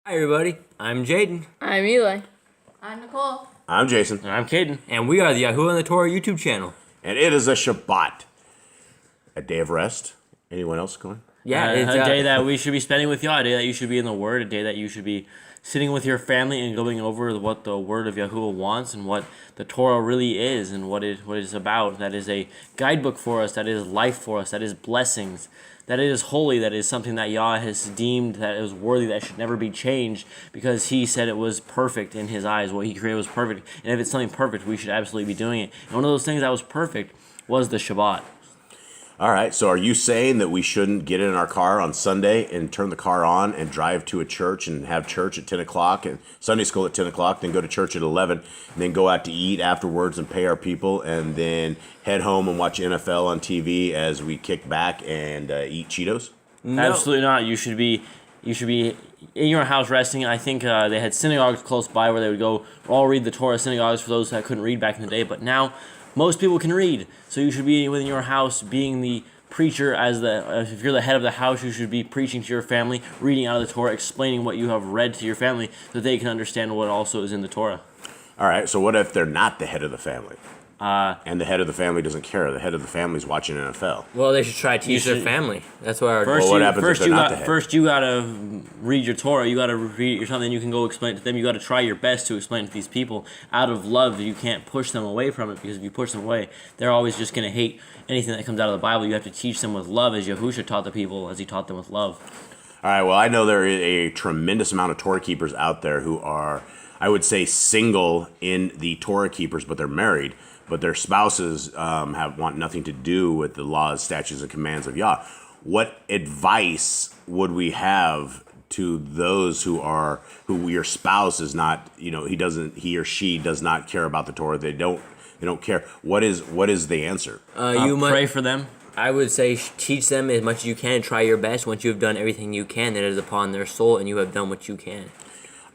Hi everybody, I'm Jaden. I'm Eli. I'm Nicole. I'm Jason. And I'm Caden. And we are the Yahuwah and the Torah YouTube channel. And it is a Shabbat. A day of rest. Anyone else going? Yeah, It's it's a day that we should be spending with Yah, a day that you should be in the Word, a day that you should be sitting with your family and going over what the Word of Yahuwah wants and what the Torah really is and what it is about. That is a guidebook for us, that is life for us, that is blessings, that it is holy, that is something that Yah has deemed that is worthy, that should never be changed because He said it was perfect in His eyes. What He created was perfect. And if it's something perfect, we should absolutely be doing it. And one of those things that was perfect was the Shabbat. All right, so are you saying that we shouldn't get in our car on Sunday and turn the car on and drive to a church and have church at 10 o'clock and Sunday school at 10 o'clock, then go to church at 11, and then go out to eat afterwards and pay our people, and then head home and watch NFL on TV as we kick back and eat Cheetos? No. Absolutely not. You should be in your house resting. I think they had synagogues close by where they would go all read the Torah, synagogues for those that couldn't read back in the day, but now most people can read, so you should be within your house being the preacher. If you're the head of the house, you should be preaching to your family, reading out of the Torah, explaining what you have read to your family so that they can understand what also is in the Torah. All right, so what if they're not the head of the family? And the head of the family doesn't care. The head of the family is watching NFL. Well, they should try to teach their family. That's why our Well, what happens if they're not the head? First, you gotta read your Torah. You gotta read it yourself. Then you can go explain it to them. You gotta try your best to explain it to these people out of love. You can't push them away from it, because if you push them away, they're always just gonna hate anything that comes out of the Bible. You have to teach them with love, as Yahusha taught the people, as he taught them with love. All right, well, I know there is a tremendous amount of Torah keepers out there who are, I would say, single in the Torah keepers, but they're married. But their spouses want nothing to do with the laws, statutes, and commands of Yah. What advice would we have to those who your spouse is not, he or she does not care about the Torah? They don't care. What is the answer? You might Pray for them. I would say teach them as much as you can. Try your best. Once you have done everything you can, that is upon their soul, and you have done what you can.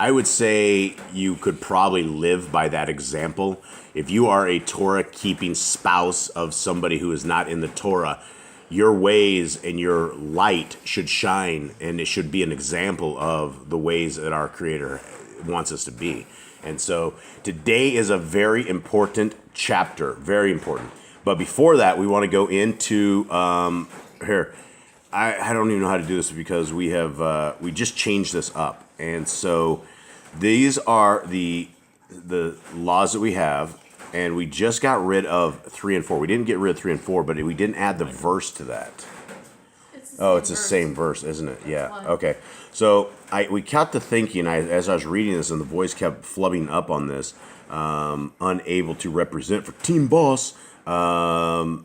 I would say you could probably live by that example. If you are a Torah-keeping spouse of somebody who is not in the Torah, your ways and your light should shine, and it should be an example of the ways that our Creator wants us to be. And so today is a very important chapter, very important. But before that, we want to go into here. I don't even know how to do this because we just changed this up, and so these are the laws that we have, and we just got rid of 3 and 4. We didn't get rid of 3 and 4, but we didn't add the verse to that. It's the same verse, isn't it? Yeah. Okay. So we kept to thinking as I was reading this, and the voice kept flubbing up on this. Unable to represent for Team Boss. All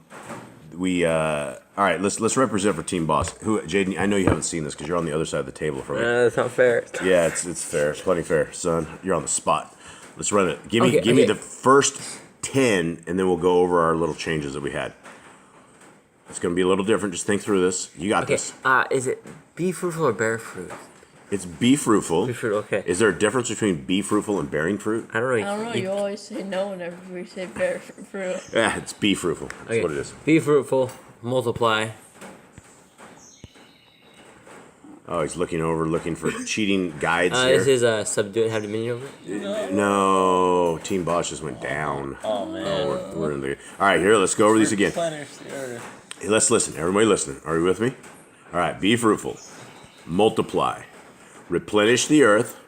right, let's represent for Team Boss. Who, Jaden? I know you haven't seen this because you're on the other side of the table from me. That's not fair. Yeah, it's fair. It's plenty fair, son. You're on the spot. Let's run it. Give me the first 10, and then we'll go over our little changes that we had. It's going to be a little different. Just think through this. You got this. Is it be fruitful or bear fruit? It's be fruitful. Be fruit. Okay. Is there a difference between be fruitful and bearing fruit? I don't know. You always say no whenever we say bear fruit. Yeah, it's be fruitful. That's what it is. Be fruitful, multiply. Oh, he's looking for cheating guides here. This is subdue it, have dominion over it? No, Team Boss just went down. Oh, man. Oh, we're in the... All right, here, let's go over these again. Hey, let's listen. Everybody listening. Are you with me? All right, be fruitful. Multiply. Replenish the earth.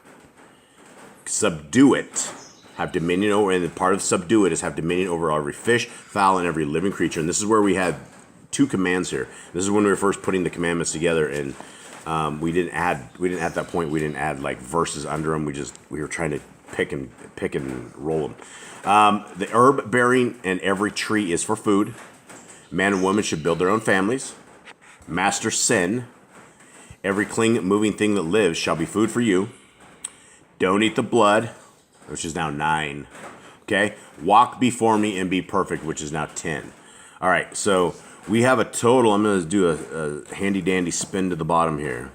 Subdue it. Have dominion over... And the part of subdue it is have dominion over every fish, fowl, and every living creature. And this is where we had 2 commands here. This is when we were first putting the commandments together, and... we didn't at that point, we didn't add like verses under them. We were trying to pick and roll them. The herb bearing and every tree is for food. Man and woman should build their own families. Master sin. Every moving thing that lives shall be food for you. Don't eat the blood, which is now 9. Okay? Walk before me and be perfect, which is now 10. All right, so we have a total. I'm going to do a handy-dandy spin to the bottom here.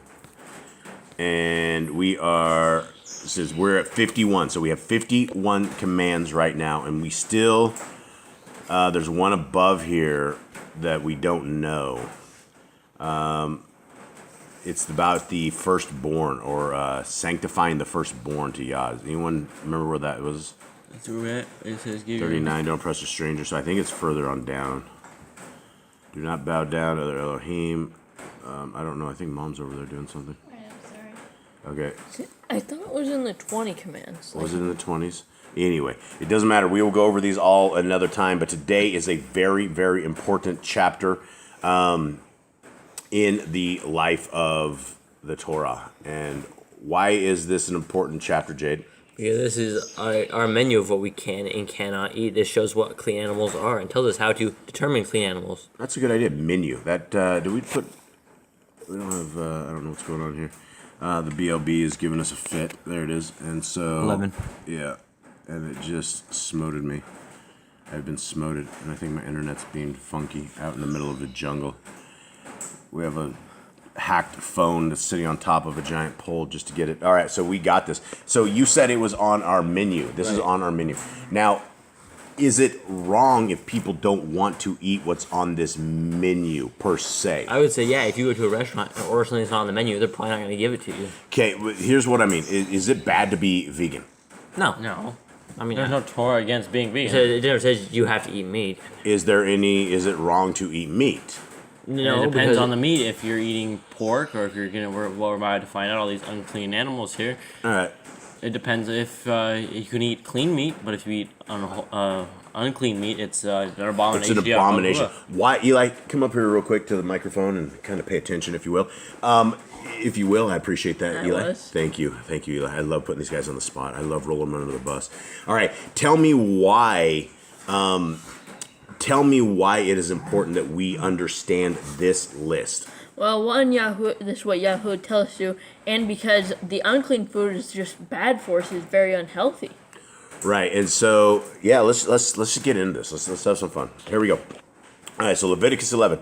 And we're at 51. So we have 51 commands right now. And we still, there's one above here that we don't know. it's about the firstborn, or sanctifying the firstborn to Yah. Does anyone remember where that was? That's where it says, 39, don't oppress a stranger. So I think it's further on down. Do not bow down to other Elohim. I don't know. I think Mom's over there doing something. I am sorry. Okay. I thought it was in the 20 commands. Was it in the 20s? Anyway, it doesn't matter. We will go over these all another time, but today is a very, very important chapter in the life of the Torah. And why is this an important chapter, Jade? Yeah, this is our menu of what we can and cannot eat. This shows what clean animals are and tells us how to determine clean animals. That's a good idea. Menu. That do we put? We don't have. I don't know what's going on here. The BLB is giving us a fit. There it is. And so 11. Yeah, and it just smoted me. I've been smoted, and I think my internet's being funky out in the middle of the jungle. We have a hacked phone that's sitting on top of a giant pole just to get it. All right, so we got this. So you said it was on our menu. This is on our menu. Now, is it wrong if people don't want to eat what's on this menu per se? I would say, yeah, if you go to a restaurant and order something that's not on the menu, they're probably not going to give it to you. Okay, here's what I mean. Is it bad to be vegan? No. I mean, There's no Torah against being vegan. it never says you have to eat meat. Is it wrong to eat meat? No, it depends because on the meat. If you're eating pork, or if you're gonna, we're about to find out all these unclean animals here. All right. It depends if you can eat clean meat, but if you eat unclean meat, it's an abomination. It's an abomination. Why, Eli? Come up here real quick to the microphone and kind of pay attention, if you will. If you will, I appreciate that, Eli. Thank you, Eli. I love putting these guys on the spot. I love rolling them under the bus. All right, tell me why. Tell me why it is important that we understand this list. Well, this is what Yahoo tells you, and because the unclean food is just bad for us, it's very unhealthy. Right, and so yeah, let's just get into this. Let's have some fun. Here we go. All right, so Leviticus 11.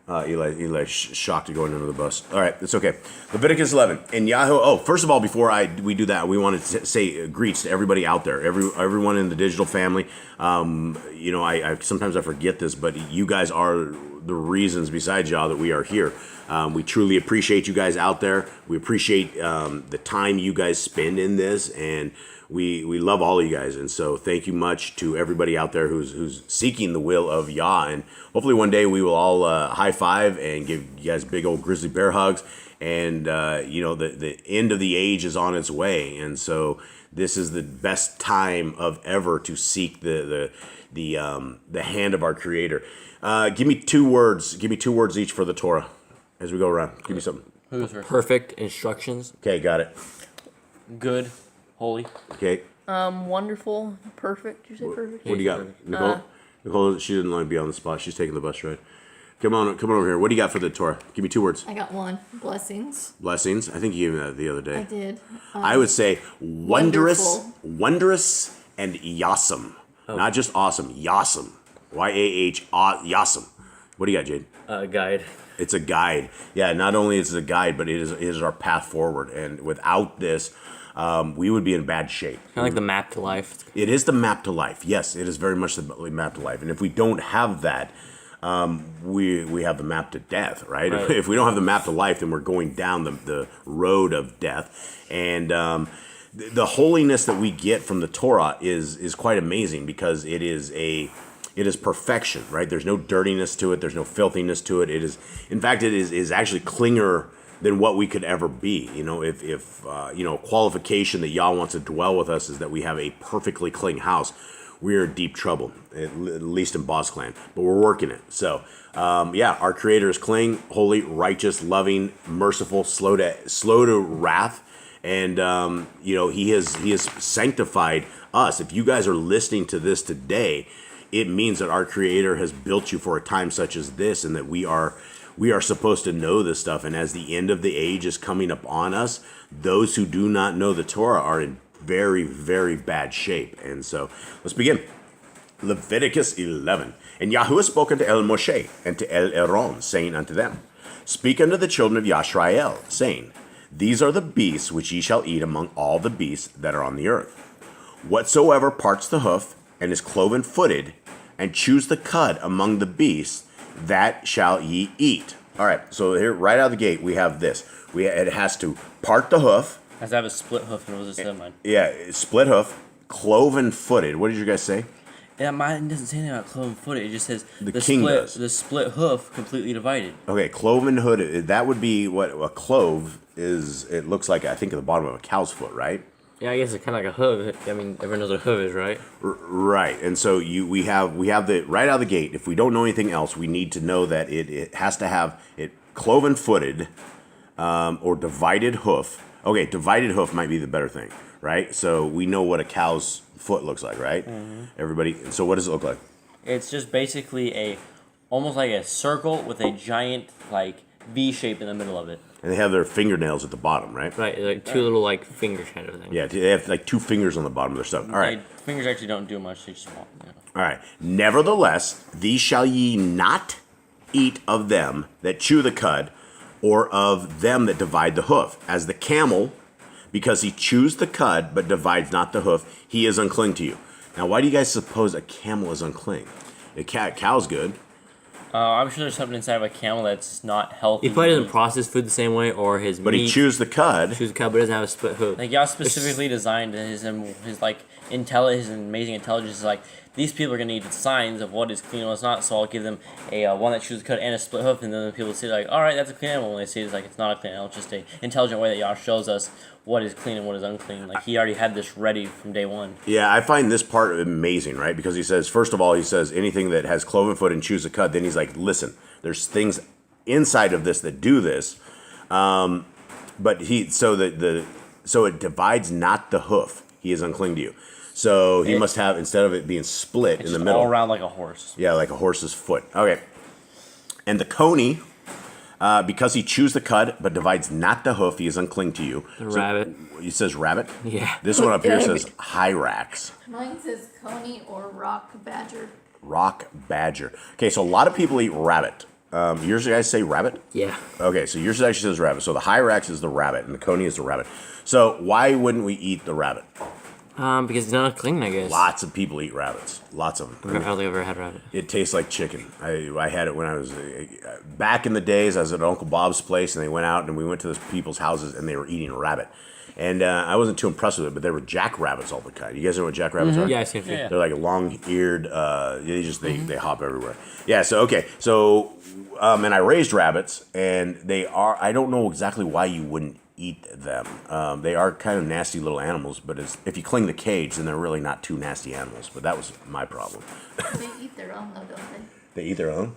Eli's shocked at going under the bus. All right, it's okay. Leviticus 11. And Yahoo. Oh, first of all, before we do that, we wanted to say greets to everybody out there, everyone in the digital family. I sometimes I forget this, but you guys are the reasons, besides Yah, that we are here. We truly appreciate you guys out there. We appreciate the time you guys spend in this, and we love all of you guys. And so thank you much to everybody out there who's seeking the will of Yah. And hopefully one day we will all high five and give you guys big old grizzly bear hugs. And the end of the age is on its way. And so this is the best time of ever to seek the hand of our Creator. Give me 2 words. Give me 2 words each for the Torah as we go around. Give me something. Perfect instructions. Okay, got it. Good, holy. Okay. Wonderful, perfect. You say perfect? What do you got, Nicole? Nicole, she didn't want to be on the spot. She's taking the bus ride. Come on over here. What do you got for the Torah? Give me 2 words. I got 1. Blessings. Blessings. I think you gave me that the other day. I did. I would say wondrous, Wonderful. wondrous, and yawesome. Not just awesome. Yawesome. YAH. Yawesome. What do you got, Jade? Guide. It's a guide. Yeah, not only is it a guide, but it is our path forward. And without this, we would be in bad shape. Kind of like the map to life. It is the map to life. Yes, it is very much the map to life. And if we don't have that, we have the map to death, right? If we don't have the map to life, then we're going down the road of death. And the holiness that we get from the Torah is quite amazing, because it is perfection, right? There's no dirtiness to it. There's no filthiness to it. It is actually cleaner than what we could ever be. If qualification that Yah wants to dwell with us is that we have a perfectly clean house, we're in deep trouble, at least in Boss Clan, but we're working it. So, our Creator is clean, holy, righteous, loving, merciful, slow to wrath, and He has sanctified us. If you guys are listening to this today, it means that our Creator has built you for a time such as this, and that we are supposed to know this stuff. And as the end of the age is coming upon us, those who do not know the Torah are in very, very bad shape. And so let's begin. Leviticus 11. And Yahuwah spoke unto El Moshe and to El Aaron, saying unto them, Speak unto the children of Yashrael, saying, These are the beasts which ye shall eat among all the beasts that are on the earth. Whatsoever parts the hoof, and is cloven-footed, and chews the cud among the beasts, that shall ye eat. All right, so here, right out of the gate, we have this. It has to part the hoof. Has to have a split hoof, and it was a said mine. Yeah, split hoof, cloven-footed. What did you guys say? Yeah, mine doesn't say anything about cloven-footed. It just says The king split, does. the split hoof completely divided. Okay, cloven-hooded. That would be what a clove is. It looks like, I think, at the bottom of a cow's foot, right? Yeah, I guess it's kind of like a hoof. I mean, everyone knows what a hoof is, right? Right, and so we have the right out of the gate. If we don't know anything else, we need to know that it has to have it cloven-footed or divided hoof. Okay, divided hoof might be the better thing, right? So we know what a cow's foot looks like, right? Mm-hmm. Everybody. So what does it look like? It's just basically almost like a circle with a giant like V shape in the middle of it. And they have their fingernails at the bottom, right? Right, like two little like fingers kind of thing. Yeah, they have like 2 fingers on the bottom of their stuff. All right. Fingers actually don't do much. They just walk. You know. All right. Nevertheless, these shall ye not eat of them that chew the cud, or of them that divide the hoof. As the camel, because he chews the cud, but divides not the hoof, he is unclean to you. Now, why do you guys suppose a camel is unclean? A cow's good. I'm sure there's something inside of a camel that's not healthy. He probably doesn't process food the same way, or his But meat. he chews the cud. Chews the cud, but doesn't have a split hoof. Like Yah specifically designed his like his amazing intelligence is like these people are gonna need the signs of what is clean and what's not. So I'll give them a one that chews the cud and a split hoof, and then the people say like, all right, that's a clean animal. When they see it's like it's not a clean animal, it's just a intelligent way that Yah shows us what is clean and what is unclean. Like he already had this ready from day one. Yeah, I find this part amazing, right? Because he says, first of all, he says anything that has cloven foot and chews the cud. Then he's like, listen, there's things inside of this that do this, but so it divides not the hoof. He is unclean to you. So he must have, instead of it being split in the middle, all around like a horse. Yeah, like a horse's foot. Okay, and the coney. Because he chews the cud, but divides not the hoof, he is unclean to you. The rabbit. He says rabbit? Yeah. This one up here says hyrax. Mine says coney or rock badger. Rock badger. Okay, so a lot of people eat rabbit. Yours guys say rabbit? Yeah. Okay, so yours actually says rabbit. So the hyrax is the rabbit, and the coney is the rabbit. So why wouldn't we eat the rabbit? Because it's not clean, I guess. Lots of people eat rabbits. Lots of them. I don't think I've ever had rabbit. It tastes like chicken. I had it when I was back in the days. I was at Uncle Bob's place, and they went out and we went to those people's houses, and they were eating rabbit. And I wasn't too impressed with it, but they were jackrabbits all the time. You guys know what jackrabbits are? Yeah, I see. Yeah. They're like long-eared. They hop everywhere. Yeah. So okay. So and I raised rabbits, and they are. I don't know exactly why you wouldn't eat them. They are kind of nasty little animals, but if you clean the cage, then they're really not too nasty animals. But that was my problem. They eat their own though, don't they? They eat their own?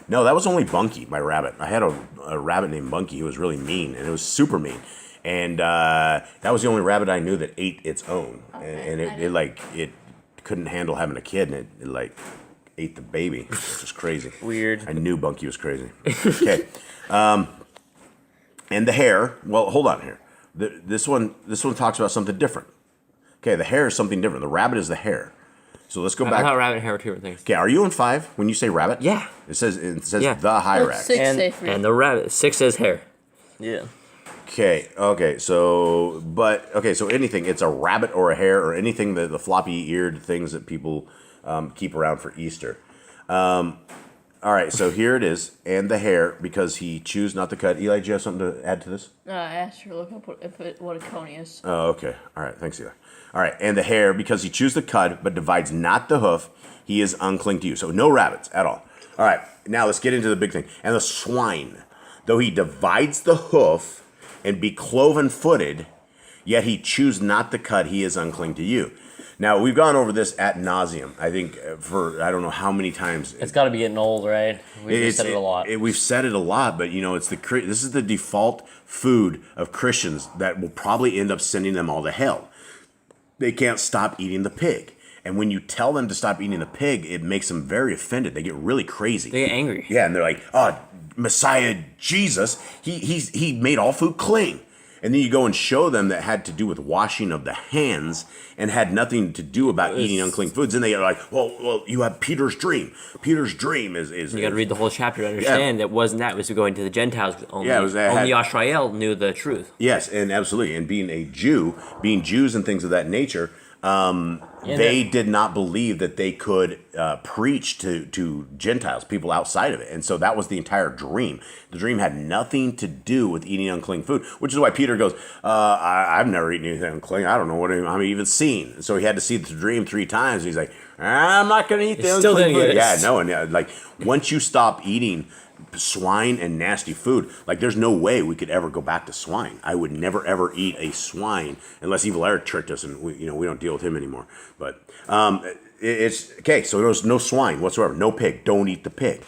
No, that was only Bunky, my rabbit. I had a rabbit named Bunky who was really mean, and it was super mean. And that was the only rabbit I knew that ate its own. Okay, And it couldn't handle having a kid, and it like ate the baby, which was crazy. Weird. I knew Bunky was crazy. Okay. And the hair, well, hold on here. This one talks about something different. Okay, the hair is something different. The rabbit is the hair. So let's go I back. thought rabbit and hair were two different things. Okay, are you in 5 when you say rabbit? Yeah. It says Yeah. the hyrax. What's 6 say for you? And the rabbit. 6 says hair. Yeah. Okay, so anything, it's a rabbit or a hare or anything, the floppy-eared things that people keep around for Easter. All right, so here it is, and the hare, because he chews not the cud. Eli, do you have something to add to this? I asked her to look up what a coney is. Oh, okay. All right, thanks, Eli. All right, and the hare, because he chews the cud, but divides not the hoof, he is unclean to you. So no rabbits at all. All right, now let's get into the big thing. And the swine, though he divides the hoof and be cloven-footed, yet he chews not the cud, he is unclean to you. Now, we've gone over this ad nauseum, I think, for I don't know how many times. It's got to be getting old, right? We've said it a lot. We've said it a lot, but, it's this is the default food of Christians that will probably end up sending them all to hell. They can't stop eating the pig. And when you tell them to stop eating the pig, it makes them very offended. They get really crazy. They get angry. Yeah, and they're like, oh, Messiah Jesus, he made all food clean. And then you go and show them that had to do with washing of the hands and had nothing to do about eating unclean foods. And they are like, well, you have Peter's dream. Peter's dream is You got to read the whole chapter to understand that it wasn't that. It was going to the Gentiles. Only, Yeah, it was- it only had- Yisrael knew the truth. Yes, and absolutely. And being a Jew, being Jews and things of that nature, they did not believe that they could preach to Gentiles, people outside of it. And so that was the entire dream. The dream had nothing to do with eating unclean food, which is why Peter goes, I've never eaten anything unclean. I don't know what I'm even seen. And so he had to see the dream 3 times. And he's like, I'm not going to eat the unclean food. Yeah, no. And like once you stop eating swine and nasty food, like there's no way we could ever go back to swine. I would never ever eat a swine unless Evil Eric tricked us and we don't deal with him anymore. But it's okay. So there's no swine whatsoever, no pig. Don't eat the pig.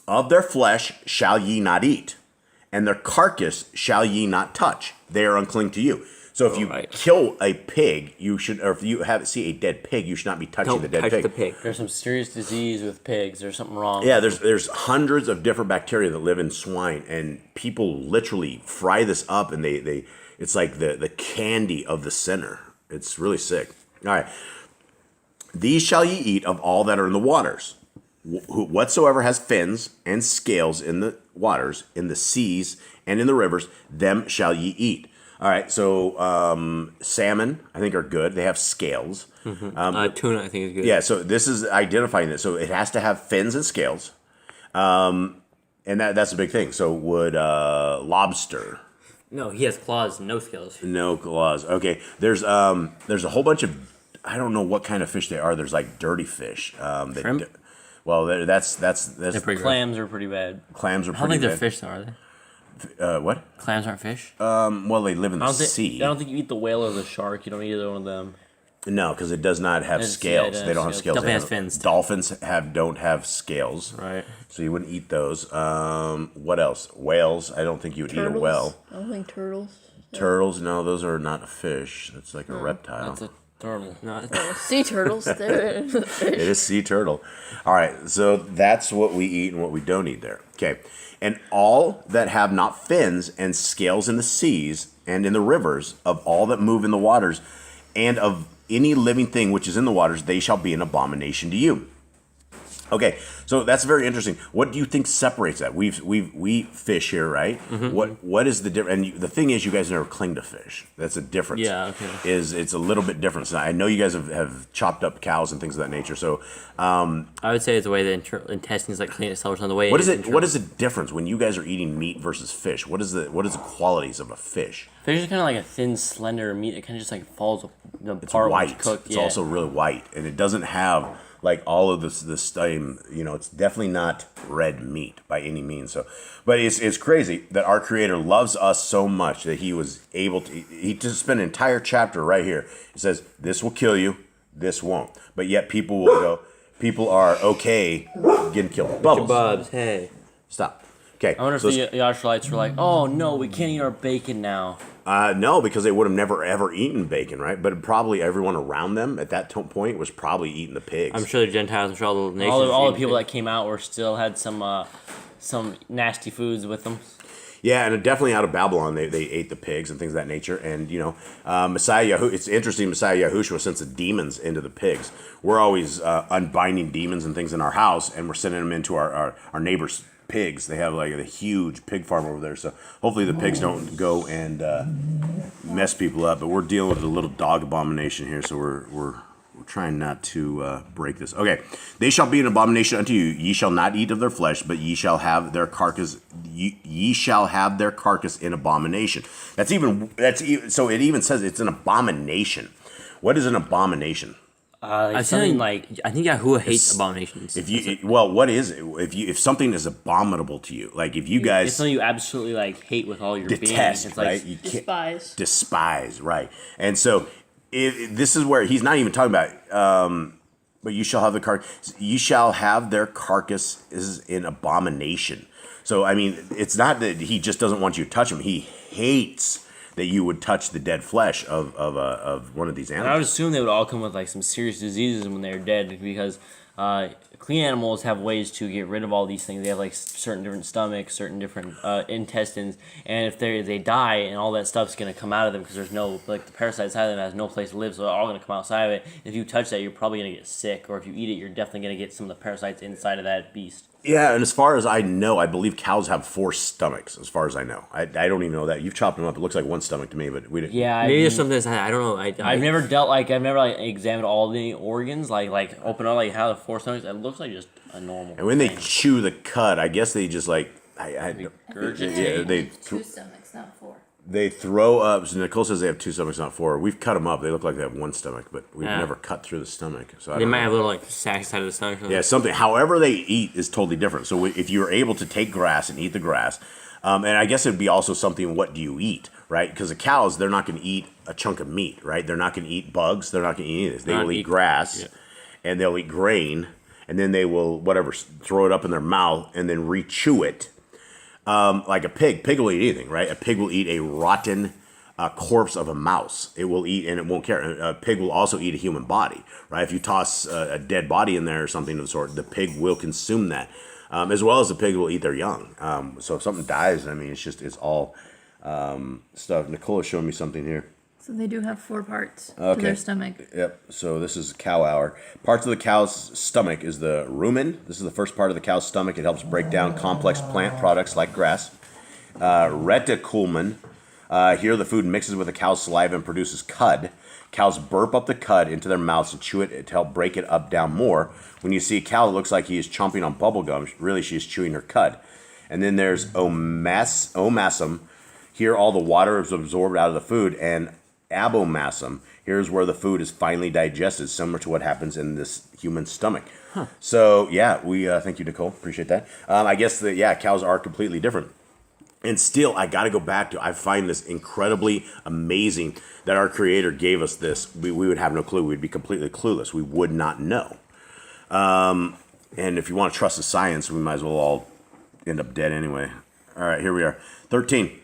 Of their flesh shall ye not eat, and their carcass shall ye not touch. They are unclean to you. So if you kill a pig, you should, or if you see a dead pig, you should not be touching the dead pig. The pig. There's some serious disease with pigs. There's something wrong. Yeah, there's hundreds of different bacteria that live in swine, and people literally fry this up, and they it's like the candy of the sinner. It's really sick. All right. These shall ye eat of all that are in the waters. Whatsoever has fins and scales in the waters, in the seas, and in the rivers, them shall ye eat. All right, so salmon, I think, are good. They have scales. Mm-hmm. Tuna, I think, is good. Yeah, so this is identifying it. So it has to have fins and scales, and that's a big thing. So would lobster? No, he has claws, no scales. No claws. Okay, there's a whole bunch of, I don't know what kind of fish they are. There's like dirty fish. Shrimp? Well, that's Clams are pretty bad. Clams are I don't pretty think they're bad. fish, though, are they? What? Clams aren't fish? Well, they live in the sea. I don't think you eat the whale or the shark. You don't eat either one of them. No, because it does not have scales. They don't have scales. Definitely has fins. Dolphins don't have scales. Right. So you wouldn't eat those. What else? Whales. I don't think you would eat a whale. I don't think turtles. Turtles. No, those are not a fish. That's like a reptile. That's a turtle. No, Sea turtles. They're fish. It is sea turtle. All right. So that's what we eat and what we don't eat there. Okay. And all that have not fins and scales in the seas and in the rivers, of all that move in the waters, and of any living thing which is in the waters, they shall be an abomination to you. Okay, so that's very interesting. What do you think separates that? We fish here, right? Mm-hmm. What is the difference? And the thing is, you guys never cling to fish. That's a difference. Yeah, okay. It's a little bit different. So I know you guys have chopped up cows and things of that nature. So I would say it's the way the intestines like clean itself on the way. What is it? What is the difference when you guys are eating meat versus fish? What is the qualities of a fish? Fish is kind of like a thin, slender meat. It kind of just like falls apart. It's white. Cooked. It's also really white, and it doesn't have like all of this same, it's definitely not red meat by any means. So, but it's crazy that our Creator loves us so much that He was able to. He just spent an entire chapter right here. It says this will kill you, this won't. But yet people will go. People are okay getting killed. Bubbles. Bubs, hey. Stop. Okay. I wonder if the Yashlites were like, oh no, we can't eat our bacon now. No, because they would have never ever eaten bacon, right? But probably everyone around them at that point was probably eating the pigs. I'm sure the Gentiles, I'm sure all the nations. All the people that came out were still had some nasty foods with them. Yeah, and definitely out of Babylon, they ate the pigs and things of that nature. And, Messiah Yahushua, it's interesting, Messiah Yahushua sent the demons into the pigs. We're always unbinding demons and things in our house, and we're sending them into our neighbors' pigs. They have like a huge pig farm over there. So hopefully the pigs don't go and mess people up. But we're dealing with a little dog abomination here, so we're trying not to break this. Okay, they shall be an abomination unto you. Ye shall not eat of their flesh, but ye shall have their carcass. Ye shall have their carcass in abomination. So it even says it's an abomination. What is an abomination? I think Yahuwah hates abominations. What is it? If something is abominable to you, like if you guys, it's something you absolutely like hate with all your detest, being. It's right? You despise, right? And so this is where he's not even talking about. But you shall have you shall have their carcass is in abomination. So I mean, it's not that he just doesn't want you to touch him. He hates that you would touch the dead flesh of one of these animals. And I would assume they would all come with like some serious diseases when they're dead, because clean animals have ways to get rid of all these things. They have like certain different stomachs, certain different intestines, and if they die and all that stuff's gonna come out of them because there's no, like, the parasite inside of them has no place to live, so they're all gonna come outside of it. If you touch that, you're probably gonna get sick, or if you eat it, you're definitely gonna get some of the parasites inside of that beast. Yeah, and as far as I know, I believe cows have 4 stomachs. As far as I know, I don't even know that. You've chopped them up. It looks like 1 stomach to me, but we didn't. Yeah, Maybe there's something I don't know. I've never examined all the organs, like open up like how the 4 stomachs. It looks like just a normal. And when they thing. chew the cud, I guess they just like Regurgitate. they 2 stomachs, not 4. they throw up. So Nicole says they have 2 stomachs, not 4. We've cut them up. They look like they have 1 stomach, but we've never cut through the stomach. So I They don't might know. have little like sacs side of the stomach. Yeah, something. However they eat is totally different. So if you're able to take grass and eat the grass, and I guess it'd be also something. What do you eat, right? Because the cows, they're not going to eat a chunk of meat, right? They're not going to eat bugs. They're not going to eat anything. They will eat grass, and they'll eat grain, and then they will throw it up in their mouth and then re-chew it. Like a pig. Pig will eat anything, right? A pig will eat a rotten corpse of a mouse. It will eat, and it won't care. A pig will also eat a human body, right? If you toss a dead body in there or something of the sort, the pig will consume that, as well as the pig will eat their young. So if something dies, I mean, it's all stuff. Nicole is showing me something here. So they do have 4 parts to Okay. their stomach. Yep. So this is cow hour. Parts of the cow's stomach is the rumen. This is the first part of the cow's stomach. It helps break down complex plant products like grass. Reticulum. Here the food mixes with the cow's saliva and produces cud. Cows burp up the cud into their mouths and chew it to help break it up down more. When you see a cow that looks like he is chomping on bubble gum, really she is chewing her cud. And then there's omasum. Here all the water is absorbed out of the food, and abomasum. Here's where the food is finally digested, similar to what happens in this human stomach. So yeah, we thank you, Nicole. Appreciate that. I guess cows are completely different. And still, I got to go back to, I find this incredibly amazing that our Creator gave us this. We would have no clue. We'd be completely clueless. We would not know. And if you want to trust the science, we might as well all end up dead anyway. All right, here we are. 13.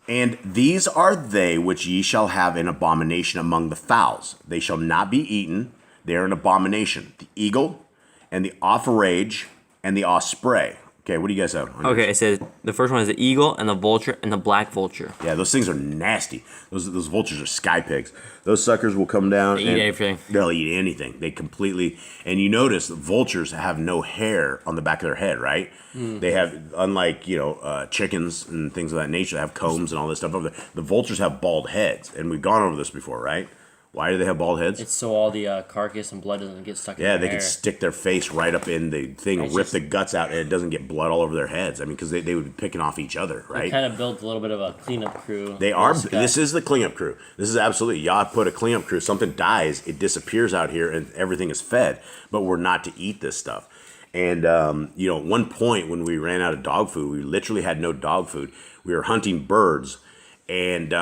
And these are they which ye shall have an abomination among the fowls. They shall not be eaten. They are an abomination. The eagle and the offerage and the osprey. Okay, what do you guys have? Okay, it says the first one is the eagle and the vulture and the black vulture. Yeah, those things are nasty. Those vultures are sky pigs. Those suckers will come down. They eat everything. They'll eat anything. They completely. And you notice the vultures have no hair on the back of their head, right? They have, unlike chickens and things of that nature, that have combs and all this stuff over there. The vultures have bald heads, and we've gone over this before, right? Why do they have bald heads? It's so all the carcass and blood doesn't get stuck in Yeah, their they hair. can stick their face right up in the thing, rip the guts out, and it doesn't get blood all over their heads. I mean, because they would be picking off each other, They right? kind of built a little bit of a cleanup crew. They are. This is the cleanup crew. This is absolutely. Yah put a cleanup crew. Something dies, it disappears out here, and everything is fed. But we're not to eat this stuff. And at one point when we ran out of dog food, we literally had no dog food. We were hunting birds. And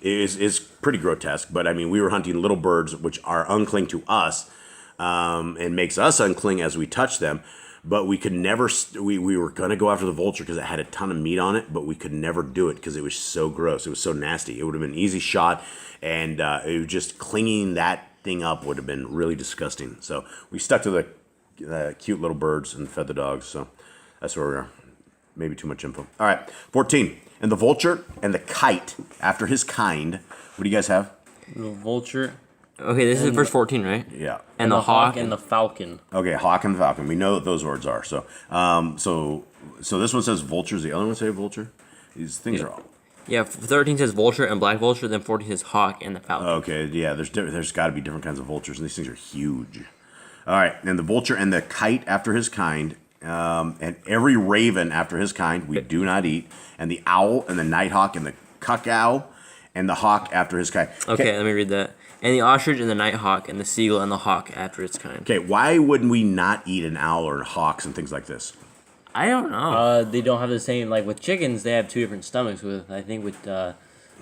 it's pretty grotesque, but I mean, we were hunting little birds which are unclean to us, and makes us unclean as we touch them. But we could never. We were gonna go after the vulture because it had a ton of meat on it, but we could never do it because it was so gross. It was so nasty. It would have been an easy shot, and it was just cleaning that thing up would have been really disgusting. So we stuck to the cute little birds and fed the dogs. So that's where we are. Maybe too much info. All right, 14. And the vulture and the kite after his kind. What do you guys have? The vulture. Okay, this is the first 14, right? Yeah. And the hawk and the falcon. Okay, hawk and falcon. We know what those words are. So, so this one says vultures. The other one say vulture. These things are all. Yeah, 13 says vulture and black vulture, then 14 says hawk and the falcon. Okay, yeah. There's got to be different kinds of vultures, and these things are huge. All right, and the vulture and the kite after his kind. And every raven after his kind we do not eat, and the owl and the nighthawk and the cuckoo and the hawk after his kind. Okay, let me read that. And the ostrich and the nighthawk and the seagull and the hawk after its kind. Okay, why wouldn't we not eat an owl or hawks and things like this? I don't know. They don't have the same, like with chickens, they have 2 different stomachs. I think with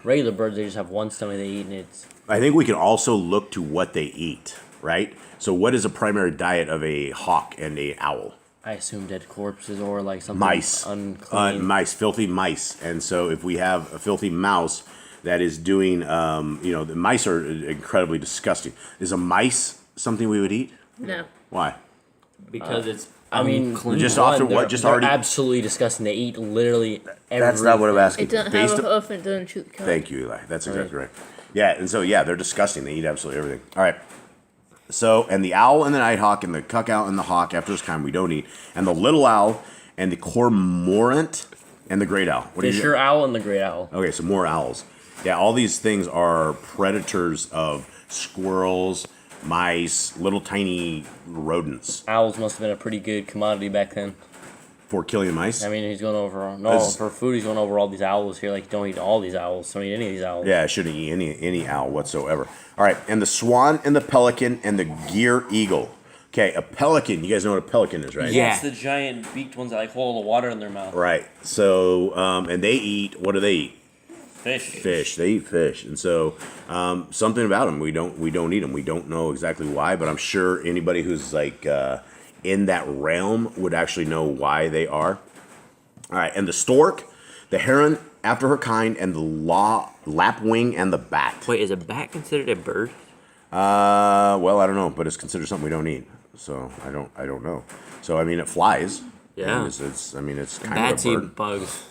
regular birds, they just have one stomach they eat, and it's. I think we can also look to what they eat, right? So what is a primary diet of a hawk and a owl? I assume dead corpses or like something Mice. unclean. Mice, filthy mice. And so if we have a filthy mouse that is doing, the mice are incredibly disgusting. Is a mice something we would eat? No. Why? Because it's. I mean, Just after what? Just they're already. absolutely disgusting. They eat literally everything. That's not what I'm asking. It doesn't have a hoof and it doesn't chew the cud. Thank you, Eli. That's exactly right. Yeah, and so they're disgusting. They eat absolutely everything. All right. So, and the owl and the nighthawk and the cuckow and the hawk after his kind we don't eat. And the little owl and the cormorant and the great owl. What The do you sure owl and the great owl. Okay, so more owls. Yeah, all these things are predators of squirrels, mice, little tiny rodents. Owls must have been a pretty good commodity back then. For killing mice? I mean, he's going over... No, That's- for food, he's going over all these owls here. Like, don't eat all these owls. Don't eat any of these owls. Yeah, I shouldn't eat any owl whatsoever. All right, and the swan and the pelican and the gear eagle. Okay, a pelican. You guys know what a pelican is, right? Yeah. It's the giant beaked ones that like hold the water in their mouth. Right. So, and they eat. What do they eat? Fish. Fish. They eat fish, and so something about them we don't eat them. We don't know exactly why, but I'm sure anybody who's like in that realm would actually know why they are. All right, and the stork, the heron after her kind, and the lapwing and the bat. Wait, is a bat considered a bird? Well, I don't know, but it's considered something we don't eat, so I don't know. So I mean, it flies. Yeah. And it's kind Bats of a eat bird. bugs.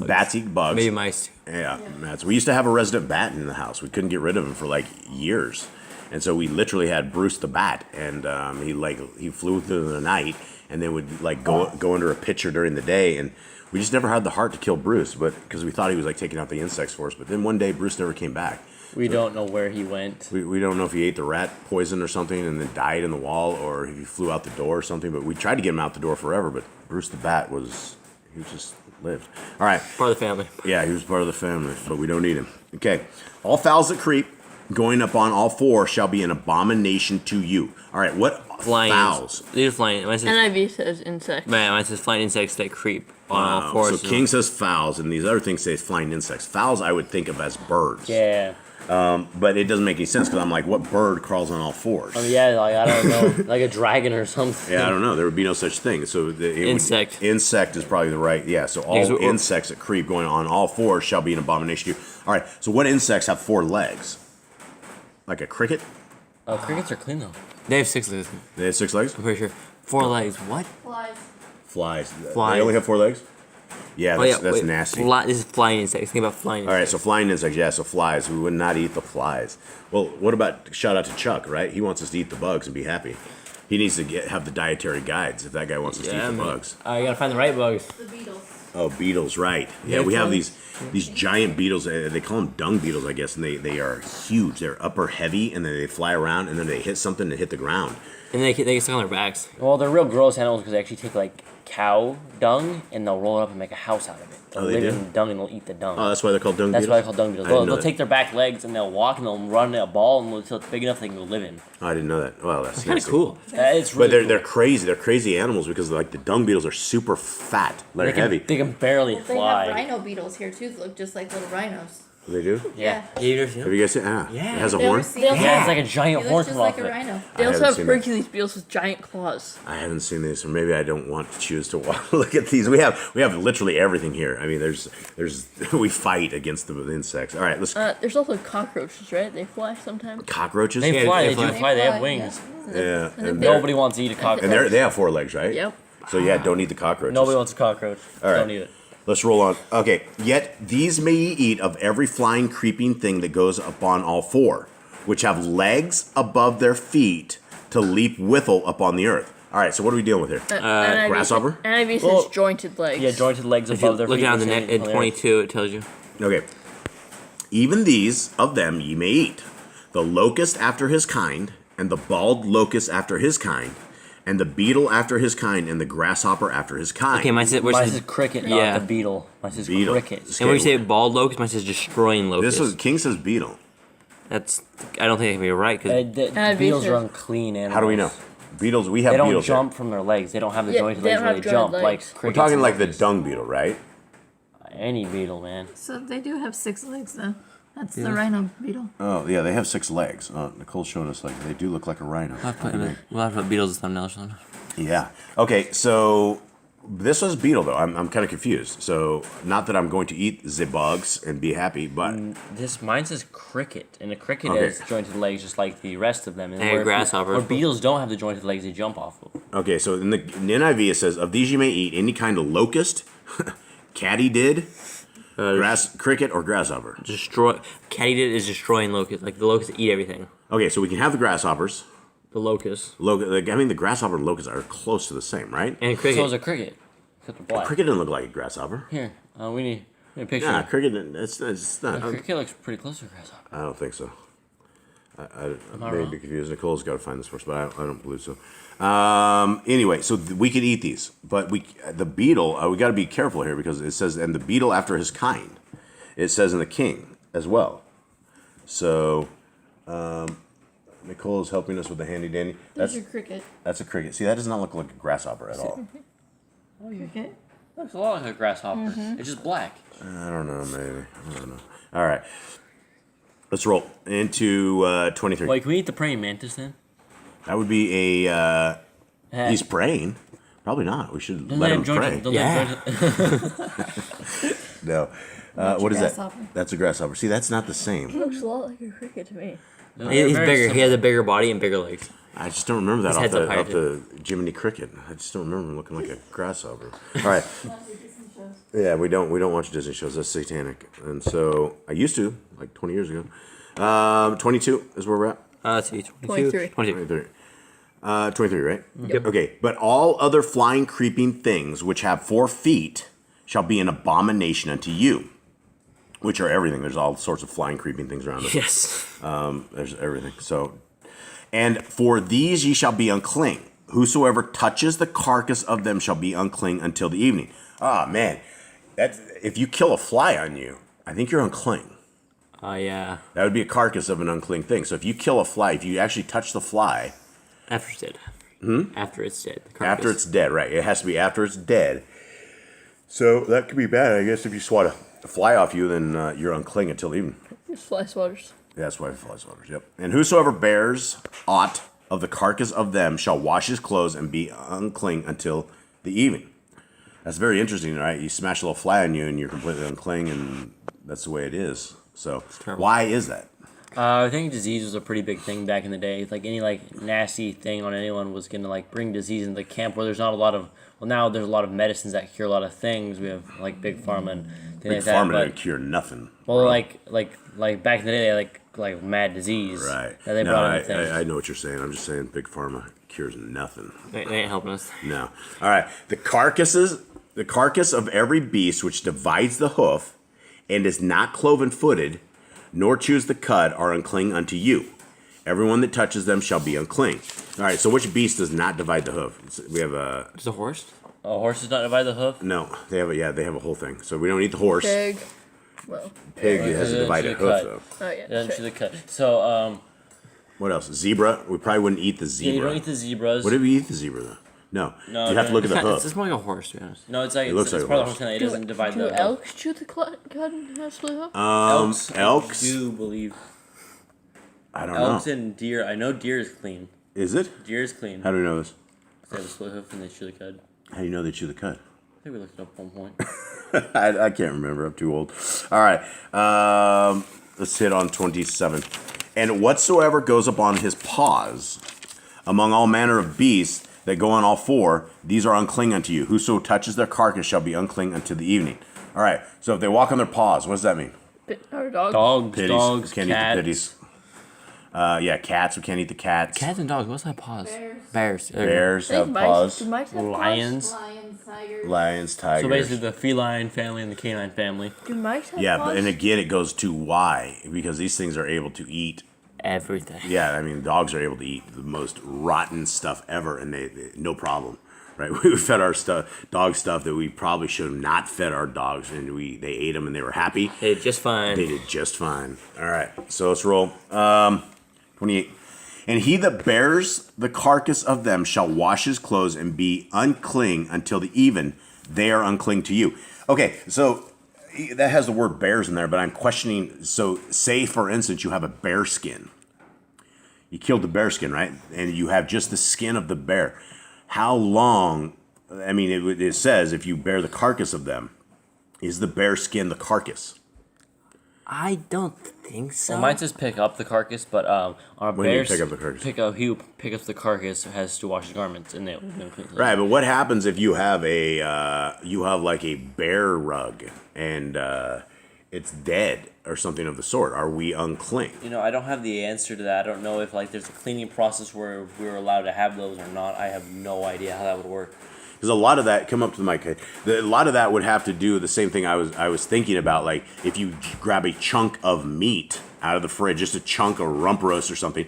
Bats eat bugs. Maybe mice. Yeah, bats. We used to have a resident bat in the house. We couldn't get rid of him for like years, and so we literally had Bruce the bat, and he flew through the night, and then would like go under a pitcher during the day, and we just never had the heart to kill Bruce, but because we thought he was like taking out the insects for us. But then one day Bruce never came back. We don't know where he went. We don't know if he ate the rat poison or something and then died in the wall, or if he flew out the door or something. But we tried to get him out the door forever. But Bruce the bat he just lived. All right. Part of the family. Yeah, he was part of the family, but we don't eat him. Okay. All fowls that creep, going up on all four, shall be an abomination to you. All right. What Flying. fowls? These are flying. Mine says, NIV says insects. mine says flying insects that creep on all fours. So King says fowls, and these other things say flying insects. Fowls I would think of as birds. Yeah. But it doesn't make any sense because I'm like, what bird crawls on all fours? Yeah, like, I don't know. Like a dragon or something. Yeah, I don't know. There would be no such thing. So Insect. Insect is probably the right. Yeah. So all insects that creep going on all fours shall be an abomination to you. All right. So what insects have 4 legs? Like a cricket? Oh, crickets are clean, though. They have 6 legs. They have 6 legs. I'm pretty sure. 4 legs. What? Flies. Flies. Flies. They only have 4 legs. Yeah, that's wait, nasty. This is flying insects. Think about flying All right, insects. so flying insects, yeah, so flies. We would not eat the flies. Well, what about, shout out to Chuck, right? He wants us to eat the bugs and be happy. He needs to have the dietary guides if that guy wants us to eat the bugs. You gotta find the right bugs. The beetles. Oh, beetles, right. Yeah, we have these giant beetles. They call them dung beetles, I guess, and they are huge. They're upper heavy, and then they fly around, and then they hit something and hit the ground. And they get stuck on their backs. Well, they're real gross animals because they actually take, like, cow dung, and they'll roll it up and make a house out of it. They'll live do? in the dung, and they'll eat the dung. Oh, that's why they're called dung That's beetles? why they're called dung beetles. I didn't They'll know take their back legs, and they'll walk, and they'll run a ball until it's big enough they can go live in. Oh, I didn't know that. Well, that's Kind of nasty. cool. It's But really they're crazy. They're crazy animals because like the dung beetles are super fat. They're heavy. They can barely Well, they fly. have rhino beetles here too that look just like little rhinos. They do? Yeah. Yeah, you ever seen Have them? you guys seen? Yeah. It has a They horn. ever seen Yeah, it? it's like a giant He horn looks just coming like off a of it. rhino. They also haven't have seen that. Hercules beetles with giant claws. I haven't seen these, or maybe I don't want to choose to look at these. We have literally everything here. I mean, there's we fight against the insects. All right, let's There's also cockroaches, right? They fly sometimes. cockroaches. They Yeah, fly. they They do fly. fly. They have yeah. wings. Yeah, and Nobody wants to eat a cockroach. they have 4 legs, right? Yep. So yeah, don't eat the cockroaches. Nobody wants a cockroach. All right. Don't eat it. Let's roll on. Okay. Yet these may ye eat of every flying, creeping thing that goes upon all 4, which have legs above their feet to leap withal upon the earth. All right. So what are we dealing with here? NIV grasshopper? NIV says Well, jointed legs. Yeah, jointed legs If you above their look feet. down the which net is at hilarious. 22, it tells you. Okay. Even these of them ye may eat, the locust after his kind, and the bald locust after his kind, and the beetle after his kind, and the grasshopper after his kind. Okay, mine says, Mine says cricket, not Yeah. the beetle. Mine says Beetle. cricket. and when you say bald locust, mine says destroying locust. King says beetle. That's, I don't think that can be right, because The beetles are unclean animals. How do we know? Beetles. We have They don't beetles. here. jump from their legs. They don't have the Yeah, jointed they legs don't where have they jointed jump legs. like We're crickets. talking and like the locusts. dung beetle, right? Any beetle, man. So they do have 6 legs though. That's the rhino beetle. Oh yeah, they have 6 legs. Nicole's showing us like they do look like a rhino. we'll have to put beetles as thumbnail or something. Yeah. Okay, so this was beetle though. I'm kind of confused. So not that I'm going to eat the bugs and be happy, but Mine says cricket, and a cricket Okay. has jointed legs just like the rest of them. And Hey, grasshopper. Where beetles don't have the jointed legs they jump off of. okay. So in the NIV it says, "Of these you may eat any kind of locust, katydid, cricket, or grasshopper." Katydid is destroying locusts. Like, the locusts eat everything. Okay, so we can have the grasshoppers. The locust. The grasshopper and locust are close to the same, right? And cricket. So is a cricket. Except they're black. Cricket didn't look like a grasshopper. Here, we need a picture. Nah, cricket. It's not. Cricket looks pretty close to a grasshopper. I don't think so. I I may wrong? be confused. Nicole's got to find this first, but I don't believe so. Anyway, so we could eat these, but the beetle. We got to be careful here because it says, and the beetle after his kind. It says in the king as well. So, Nicole is helping us with the handy dandy. There's your cricket. That's a cricket. See, that does not look like a grasshopper at all. Cricket. Looks a lot like a grasshopper. It's just black. I don't know, maybe. I don't know. All right. Let's roll into 23. Wait, can we eat the praying mantis then? That would be a. He's praying. Probably not. We should let him pray. No. What is that? Grasshopper. That's a grasshopper. See, that's not the same. Looks a lot like a cricket to me. He's bigger. He has a bigger body and bigger legs. I just don't remember that His off head's up higher, off the Jiminy Cricket. I just don't remember him looking like a grasshopper. All right. Yeah, we don't watch Disney shows. That's satanic. And so I used to, like 20 years ago. 22 is where we're at. Let's see. 23. 23. 23, right? Yep. Okay. But all other flying, creeping things which have 4 feet shall be an abomination unto you. Which are everything. There's all sorts of flying, creeping things around us. Yes. There's everything. So, and for these ye shall be unclean. Whosoever touches the carcass of them shall be unclean until the evening. Ah, man. If you kill a fly on you, I think you're unclean. Yeah. That would be a carcass of an unclean thing. So if you kill a fly, if you actually touch the fly. After it's dead. After it's dead. The After it's dead, right. It has to be after it's dead. So that could be bad. I guess if you swat a fly off you, then you're unclean until evening. It's fly swatters. Yeah, that's why fly swatters, yep. And whosoever bears aught of the carcass of them shall wash his clothes and be unclean until the evening. That's very interesting, right? You smash a little fly on you and you're completely unclean, and that's the way it is. So why is that? I think disease was a pretty big thing back in the day. Like any nasty thing on anyone was gonna bring disease into the camp where there's not a lot of. Well, now there's a lot of medicines that cure a lot of things. We have big pharma and things Big like that. pharma didn't cure nothing. Well, like back in the day, they had like mad disease. Right. That they No, brought in things. I know what you're saying. I'm just saying big pharma cures nothing. They ain't helping us. No. All right. The carcass of every beast which divides the hoof and is not cloven-footed, nor chews the cud, are unclean unto you. Everyone that touches them shall be unclean. All right. So which beast does not divide the hoof? We have a. It's a horse? A horse does not divide the hoof. No. They have a whole thing. So we don't eat the horse. Pig. Well. Pig Yeah, has a it divided doesn't hoof cut. though. Oh yeah. It doesn't Sure. chew the cud. So What else? Zebra. We probably wouldn't eat the zebra. yeah, you don't eat the zebras. What do we eat the zebra though? No. No, You have to look at the It's hoof. just more like a horse, to be honest. No, it's like It looks it's like a part of the horse. whole thing. It doesn't divide Do the hoof. elks chew the cud and have split hoof? Elks. I do believe I don't elks know. and deer. I know deer is clean. Is it? Deer is clean. How do we know this? They have a split hoof and they chew the cud. How do you know they chew the cud? I think we looked it up at one point. I can't remember. I'm too old. All right. Let's hit on 27. And whatsoever goes upon his paws among all manner of beasts that go on all 4, these are unclean unto you. Whoso touches their carcass shall be unclean unto the evening. All right. So if they walk on their paws, what does that mean? Or dog. Dogs, Pitties. dogs, Can't cats. eat the pitties. Yeah, cats. We can't eat the cats. Cats and dogs, what's that paws? Bears. Bears. Bears have paws. Do mice have Lions. Lions, tigers. Lions, tigers. So basically, the feline family and the canine family. paws? Do mice have Yeah, paws? but and again, it goes to why, because these things are able to eat. Everything. Yeah, I mean, dogs are able to eat the most rotten stuff ever, and they no problem, right? We fed our dog stuff that we probably should have not fed our dogs, and they ate them and they were happy. They did just fine. They did just fine. All right, so let's roll. 28. And he that bears the carcass of them shall wash his clothes and be unclean until the even. They are unclean to you. Okay, so that has the word bears in there, but I'm questioning. So say, for instance, you have a bear skin. You killed the bear skin, right? And you have just the skin of the bear. How long? I mean, it says if you bear the carcass of them, is the bear skin the carcass? I don't think so. Well, mine says pick up the carcass, but on a What do you mean bear's pick up the carcass? he who picks up the carcass has to wash his garments, and they will be clean. Right, but what happens if you have like a bear rug and it's dead or something of the sort. Are we unclean? You know, I don't have the answer to that. I don't know if like there's a cleaning process where we're allowed to have those or not. I have no idea how that would work. Because a lot of that, come up to the mic. A lot of that would have to do the same thing I was thinking about. Like if you grab a chunk of meat out of the fridge, just a chunk of rump roast or something,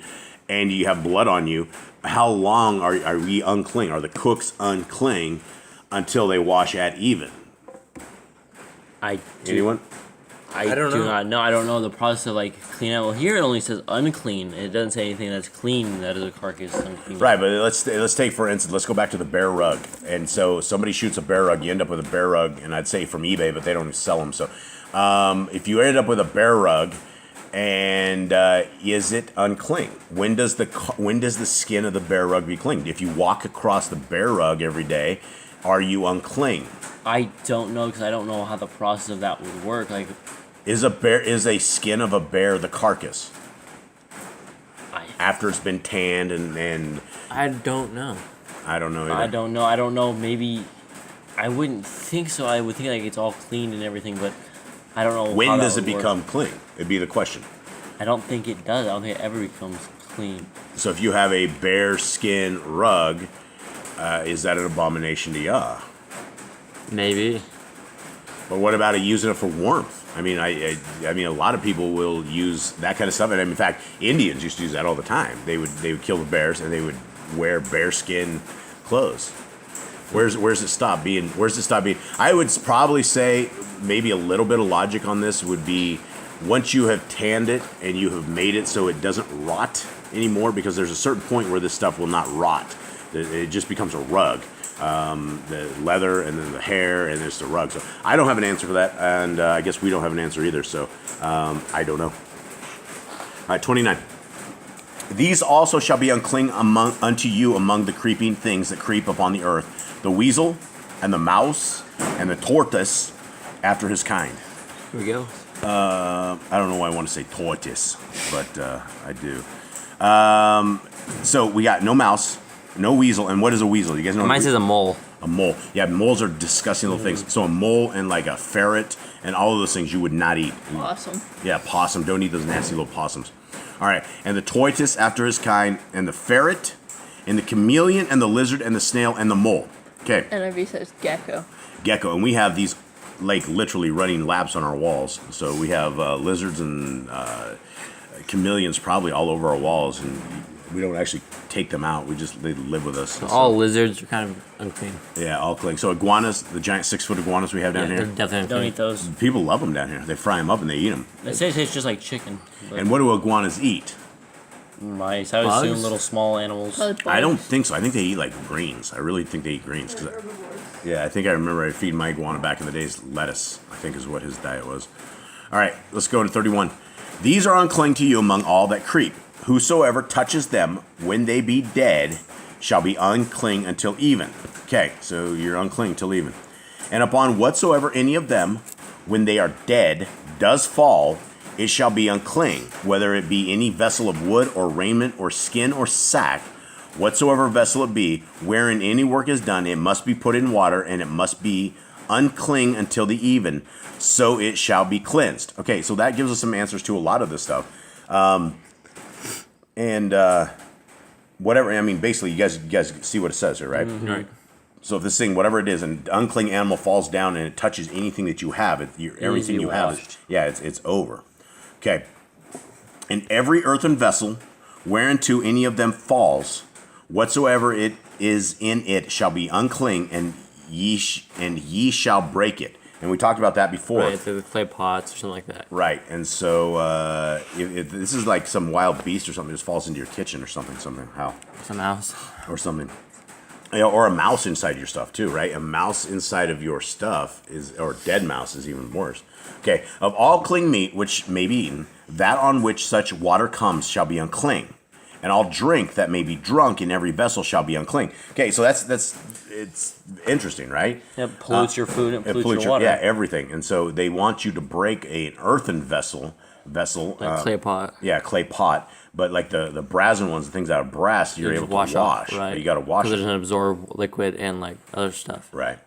and you have blood on you, how long are we unclean? Are the cooks unclean until they wash at even? Anyone? I don't do know. not know. I don't know the process of like clean out. Well, here it only says unclean. It doesn't say anything that's clean that is a carcass unclean. Right, but let's take for instance. Let's go back to the bear rug. And so somebody shoots a bear rug. You end up with a bear rug, and I'd say from eBay, but they don't sell them. So if you end up with a bear rug, and is it unclean? When does the skin of the bear rug be clean? If you walk across the bear rug every day, are you unclean? I don't know because I don't know how the process of that would work. Like, Is a skin of a bear the carcass after it's been tanned and I don't know. I don't know either. I don't know. Maybe I wouldn't think so. I would think like it's all clean and everything, but I don't know. When how that does it would work. become clean? It'd be the question. I don't think it does. I don't think it ever becomes clean. So if you have a bear skin rug, is that an abomination to Yah? Maybe. But what about using it for warmth? I mean, I mean, a lot of people will use that kind of stuff, and in fact, Indians used to use that all the time. They would kill the bears, and they would wear bear skin clothes. Where's it stop being? I would probably say maybe a little bit of logic on this would be once you have tanned it and you have made it so it doesn't rot anymore, because there's a certain point where this stuff will not rot. It just becomes a rug. The leather and then the hair and there's the rug. So I don't have an answer for that, and I guess we don't have an answer either. So I don't know. All right, 29. These also shall be unclean unto you among the creeping things that creep upon the earth, the weasel and the mouse and the tortoise after his kind. Here we go. I don't know why I want to say tortoise, but I do. So we got no mouse, no weasel, and what is a weasel? You guys know? Mine says a mole. A mole. Yeah, moles are disgusting little things. So a mole and like a ferret and all of those things you would not eat. Awesome. Yeah, possum. Don't eat those nasty little possums. All right, and the tortoise after his kind, and the ferret, and the chameleon, and the lizard, and the snail, and the mole. Okay. NIV says gecko. Gecko, and we have these like literally running laps on our walls. So we have lizards and chameleons probably all over our walls, and we don't actually take them out. They live with us. So All lizards are kind of unclean. yeah, all clean. So iguanas, the giant 6-foot iguanas we have down They're here, definitely Don't unclean. eat those. people love them down here. They fry them up and they eat them. They say it tastes just like chicken. But And what do iguanas eat? mice. I would Bugs? assume little small animals. I don't think so. I think they eat like greens. I really think they eat greens. Yeah, I think I remember I feed my iguana back in the days lettuce, I think is what his diet was. All right, let's go to 31. These are unclean to you among all that creep. Whosoever touches them when they be dead shall be unclean until even. Okay, so you're unclean till even. And upon whatsoever any of them, when they are dead, does fall, it shall be unclean, whether it be any vessel of wood or raiment or skin or sack, whatsoever vessel it be, wherein any work is done, it must be put in water, and it must be unclean until the even, so it shall be cleansed. Okay, so that gives us some answers to a lot of this stuff. Whatever, I mean, basically, you guys see what it says here, right? Mm-hmm. Right. So if this thing, whatever it is, an unclean animal falls down and it touches anything that you have, everything you have, it's over. Okay. And every earthen vessel whereunto any of them falls, whatsoever it is in it shall be unclean, and ye shall break it. And we talked about that before. Right, the clay pots or something like that. Right, and so if this is like some wild beast or something that just falls into your kitchen or something, how? It's a mouse. Or something. Yeah, or a mouse inside your stuff too, right? A mouse inside of your stuff or dead mouse is even worse. Okay, of all clean meat which may be eaten, that on which such water comes shall be unclean, and all drink that may be drunk in every vessel shall be unclean. Okay, so that's it's interesting, right? It pollutes your food, it pollutes your water. Yeah, everything. And so they want you to break an earthen vessel, Like clay pot. Yeah, clay pot. But like the brazen ones, the things out of brass, you're able to wash. Off, right. You got to wash because it. it doesn't absorb liquid and like other stuff. Right.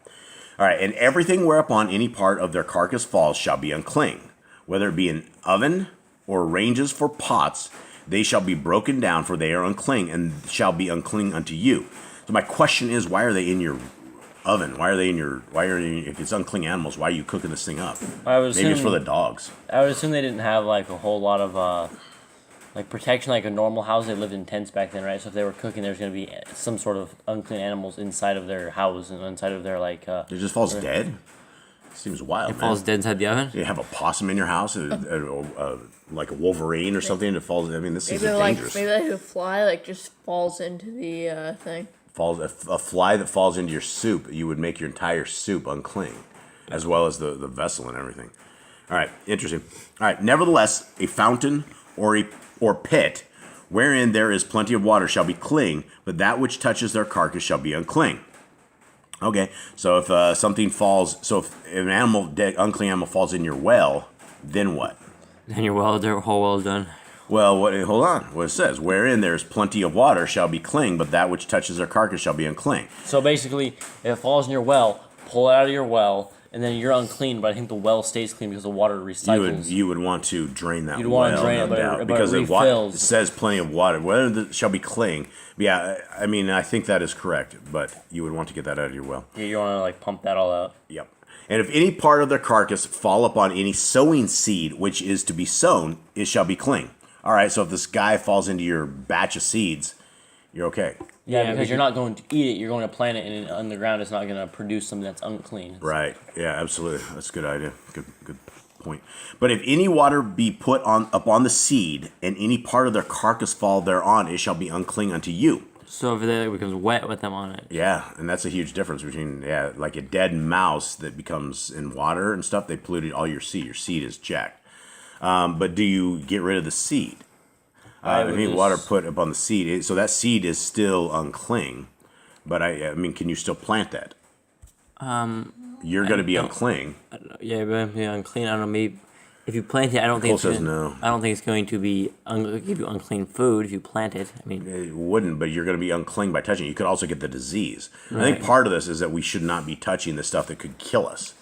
All right. And everything whereupon any part of their carcass falls shall be unclean. whether it be an oven or ranges for pots, they shall be broken down, for they are unclean, and shall be unclean unto you. So my question is, why are they in your oven? If it's unclean animals, why are you cooking this thing up? Maybe it's for the dogs. I would assume they didn't have like a whole lot of like protection like a normal house. They lived in tents back then, right? So if they were cooking, there's going to be some sort of unclean animals inside of their house and inside of their like... It just falls dead? Seems wild, man. Falls dead inside the oven? You have a possum in your house, like a wolverine or something that falls... I mean, this is dangerous. Maybe like a fly like just falls into the thing. A fly that falls into your soup, you would make your entire soup unclean, as well as the vessel and everything. All right, interesting. All right, nevertheless, a fountain or pit wherein there is plenty of water shall be clean, but that which touches their carcass shall be unclean. Okay, so if if an unclean animal falls in your well, then what? Then your whole well is done. Well, hold on. What it says, wherein there is plenty of water shall be clean, but that which touches their carcass shall be unclean. So basically, if it falls in your well, pull it out of your well, and then you're unclean, but I think the well stays clean because the water recycles. You would want to drain that well. You'd want to drain it, but because it refills. It says plenty of water. Whether it shall be clean. Yeah, I mean, I think that is correct, but you would want to get that out of your well. Yeah, you want to like pump that all out. Yep. And if any part of their carcass fall upon any sowing seed which is to be sown, it shall be clean. All right, so if this guy falls into your batch of seeds, you're okay. Yeah, because you're not going to eat it. You're going to plant it, and on the ground, it's not going to produce something that's unclean. Right. Yeah, absolutely. That's a good idea. Good point. But if any water be put upon the seed, and any part of their carcass fall thereon, it shall be unclean unto you. So if it becomes wet with them on it. Yeah, and that's a huge difference between, like a dead mouse that becomes in water and stuff, they polluted all your seed. Your seed is jacked. But do you get rid of the seed? Any water put upon the seed, so that seed is still unclean. But I mean, can you still plant that? You're going to be unclean. Yeah, but be unclean. I don't know. Maybe if you plant it, I don't think Cole says no. I don't think it's going to be give you unclean food if you plant it. I mean, it wouldn't, but you're going to be unclean by touching it. You could also get the disease. Right. I think part of this is that we should not be touching the stuff that could kill us.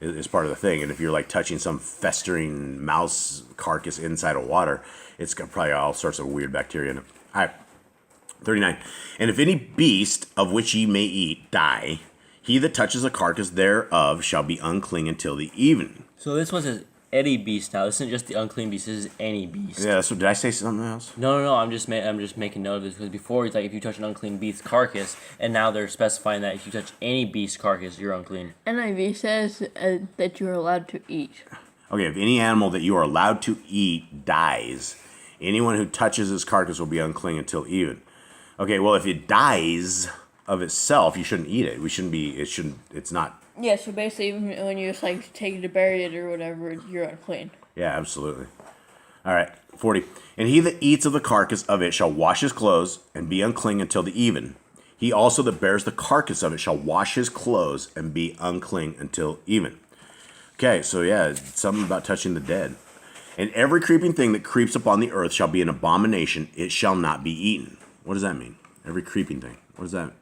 Is part of the thing. And if you're like touching some festering mouse carcass inside of water, it's got probably all sorts of weird bacteria in it. All right, 39. And if any beast of which ye may eat die, he that touches a carcass thereof shall be unclean until the even. So this one says any beast now. This isn't just the unclean beast. This is any beast. Yeah, so did I say something else? No. I'm just making note of this because before it's like if you touch an unclean beast carcass, and now they're specifying that if you touch any beast carcass, you're unclean. NIV says that you're allowed to eat. Okay, if any animal that you are allowed to eat dies, anyone who touches his carcass will be unclean until even. Okay, well if it dies of itself, you shouldn't eat it. It's not. Yeah, so basically when you just like take it to bury it or whatever, you're unclean. Yeah, absolutely. All right, 40. And he that eats of the carcass of it shall wash his clothes and be unclean until the even. He also that bears the carcass of it shall wash his clothes and be unclean until even. Okay, so yeah, something about touching the dead. And every creeping thing that creeps upon the earth shall be an abomination. It shall not be eaten. What does that mean? Every creeping thing. What does that mean?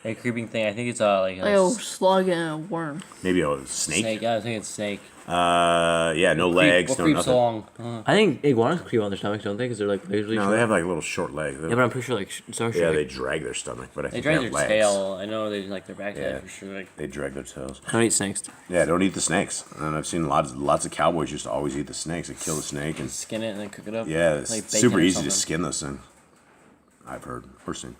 A creeping thing. I think it's like a slug and a worm. Maybe a snake? Snake. I think it's snake. Yeah, no legs, no nothing. Along. I think iguanas creep on their stomachs, don't they? Because they're like usually. No, they have like little short legs. Yeah, but I'm pretty sure they drag their stomach, but I think they drag their legs. tail. I know they like their back Yeah, for sure. Like, they drag their tails. Don't eat snakes. Yeah, don't eat the snakes. And I've seen lots of cowboys used to always eat the snakes. They kill the snake and skin it and then cook it up. yeah, it's like super easy to skin those things. I've heard or seen.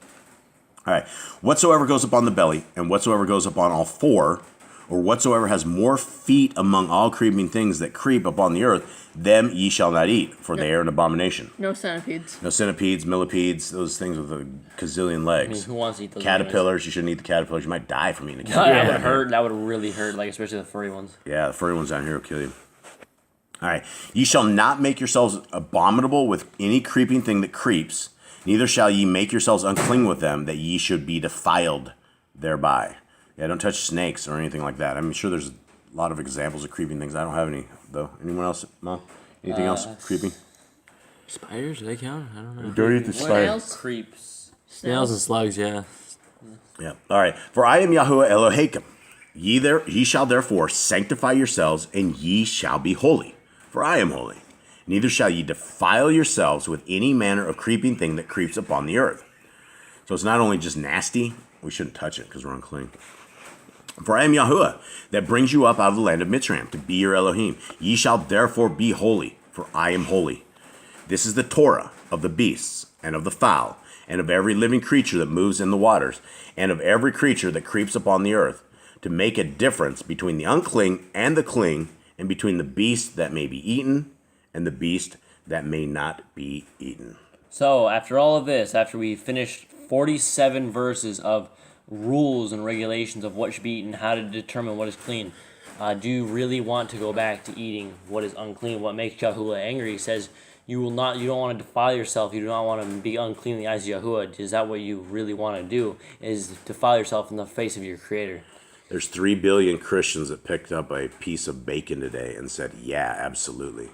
All right, whatsoever goes upon the belly, and whatsoever goes upon all four, or whatsoever has more feet among all creeping things that creep upon the earth, them ye shall not eat, for they are an abomination. No centipedes. No centipedes, millipedes, those things with a gazillion legs. I mean, who wants to eat those? Caterpillars, you shouldn't eat the caterpillars. You might die from eating a caterpillar. That would hurt. That would really hurt, like especially the furry ones. Yeah, the furry ones down here will kill you. All right, ye shall not make yourselves abominable with any creeping thing that creeps, neither shall ye make yourselves unclean with them, that ye should be defiled thereby. Yeah, don't touch snakes or anything like that. I'm sure there's a lot of examples of creeping things. I don't have any, though. Anyone else, Mom? Anything else creeping? Spiders, do they count? I don't know. Don't eat the spider. Creeps. Snails and slugs, yeah. Yeah. All right. For I am Yahuwah Elohim. Ye shall therefore sanctify yourselves, and ye shall be holy. for I am holy. Neither shall ye defile yourselves with any manner of creeping thing that creeps upon the earth. So it's not only just nasty, we shouldn't touch it because we're unclean. For I am Yahuwah, that brings you up out of the land of Mitzrayim, to be your Elohim. Ye shall therefore be holy, for I am holy. This is the Torah of the beasts, and of the fowl, and of every living creature that moves in the waters, and of every creature that creeps upon the earth, to make a difference between the unclean and the clean, and between the beast that may be eaten and the beast that may not be eaten. So, after all of this, after we finished 47 verses of rules and regulations of what should be eaten, how to determine what is clean, do you really want to go back to eating what is unclean? What makes Yahuwah angry? He says, you don't want to defile yourself. You do not want to be unclean in the eyes of Yahuwah. Is that what you really want to do? Is defile yourself in the face of your Creator? There's 3 billion Christians that picked up a piece of bacon today and said, yeah, absolutely.